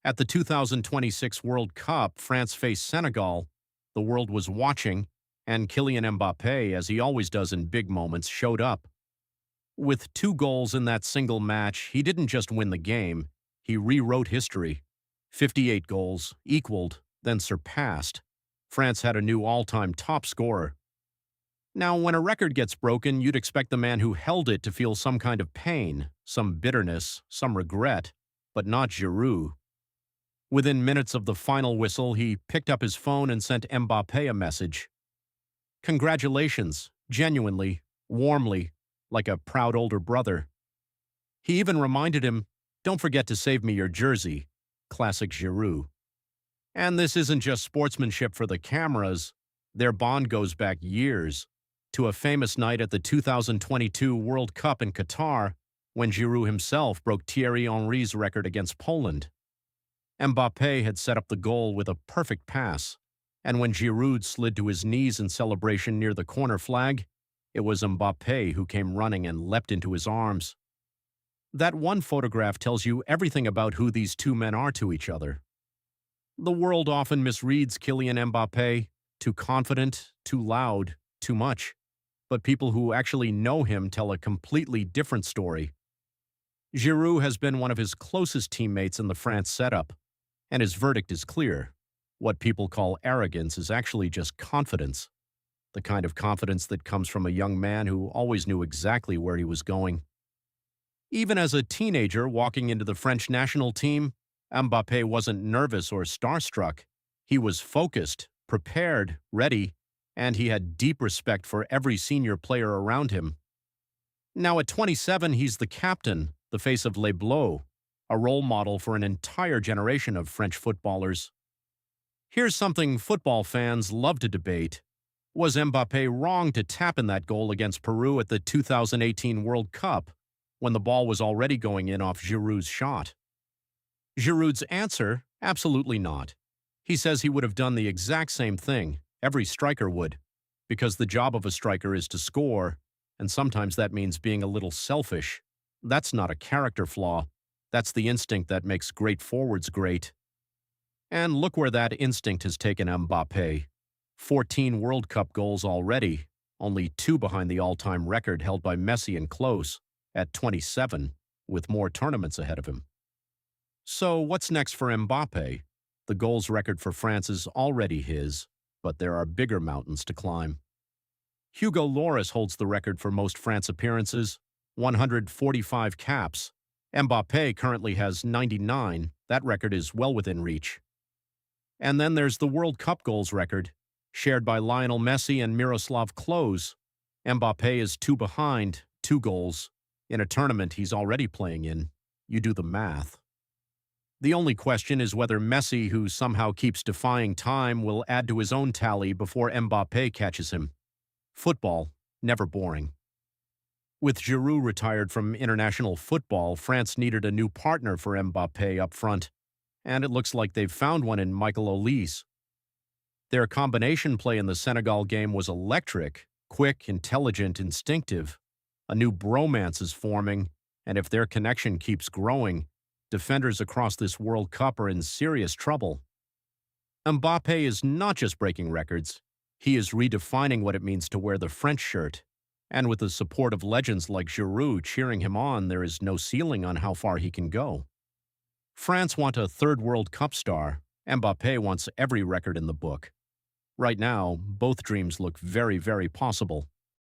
At the 2026 World Cup, France faced Senegal. The world was watching, and Kylian Mbappé, as he always does in big moments, showed up. With 2 goals in that single match, he didn't just win the game, he rewrote history. 58 goals, equaled, then surpassed. France had a new all-time top scorer. Now, when a record gets broken, you'd expect the man who held it to feel some kind of pain, some bitterness, some regret, but not Giroud. Within minutes of the final whistle, he picked up his phone and sent Mbappé a message. Congratulations, genuinely, warmly, like a proud older brother. He even reminded him, don't forget to save me your jersey. Classic Giroud. And this isn't just sportsmanship for the cameras. Their bond goes back years, to a famous night at the 2022 World Cup in Qatar, when Giroud himself broke Thierry Henry's record against Poland. Mbappé had set up the goal with a perfect pass, and when Giroud slid to his knees in celebration near the corner flag, it was Mbappé who came running and leapt into his arms. That one photograph tells you everything about who these two men are to each other. The world often misreads Kylian Mbappé, too confident, too loud, too much. But people who actually know him tell a completely different story. Giroud has been one of his closest teammates in the France setup, and his verdict is clear. What people call arrogance is actually just confidence. The kind of confidence that comes from a young man who always knew exactly where he was going. Even as a teenager walking into the French national team, Mbappé wasn't nervous or starstruck. He was focused, prepared, ready, and he had deep respect for every senior player around him. Now at 27, he's the captain, the face of Les Bleus, a role model for an entire generation of French footballers. Here's something football fans love to debate. Was Mbappé wrong to tap in that goal against Peru at the 2018 World Cup, when the ball was already going in off Giroud's shot? Giroud's answer, absolutely not. He says he would have done the exact same thing. Every striker would, because the job of a striker is to score, and sometimes that means being a little selfish. That's not a character flaw. That's the instinct that makes great forwards great. And look where that instinct has taken Mbappé. 14 World Cup goals already, only 2 behind the all-time record held by Messi and Klose, at 27, with more tournaments ahead of him. So what's next for Mbappé? The goals record for France is already his, but there are bigger mountains to climb. Hugo Lloris holds the record for most France appearances, 145 caps. Mbappé currently has 99. That record is well within reach. And then there's the World Cup goals record, shared by Lionel Messi and Miroslav Klose. Mbappé is 2 behind, 2 goals, in a tournament he's already playing in. You do the math. The only question is whether Messi, who somehow keeps defying time, will add to his own tally before Mbappé catches him. Football, never boring. With Giroud retired from international football, France needed a new partner for Mbappé up front, and it looks like they've found one in Michael Olise. Their combination play in the Senegal game was electric, quick, intelligent, instinctive. A new bromance is forming, and if their connection keeps growing, defenders across this World Cup are in serious trouble. Mbappé is not just breaking records, he is redefining what it means to wear the French shirt. And with the support of legends like Giroud cheering him on, there is no ceiling on how far he can go. France want a 3rd World Cup star. Mbappé wants every record in the book. Right now, both dreams look very, very possible.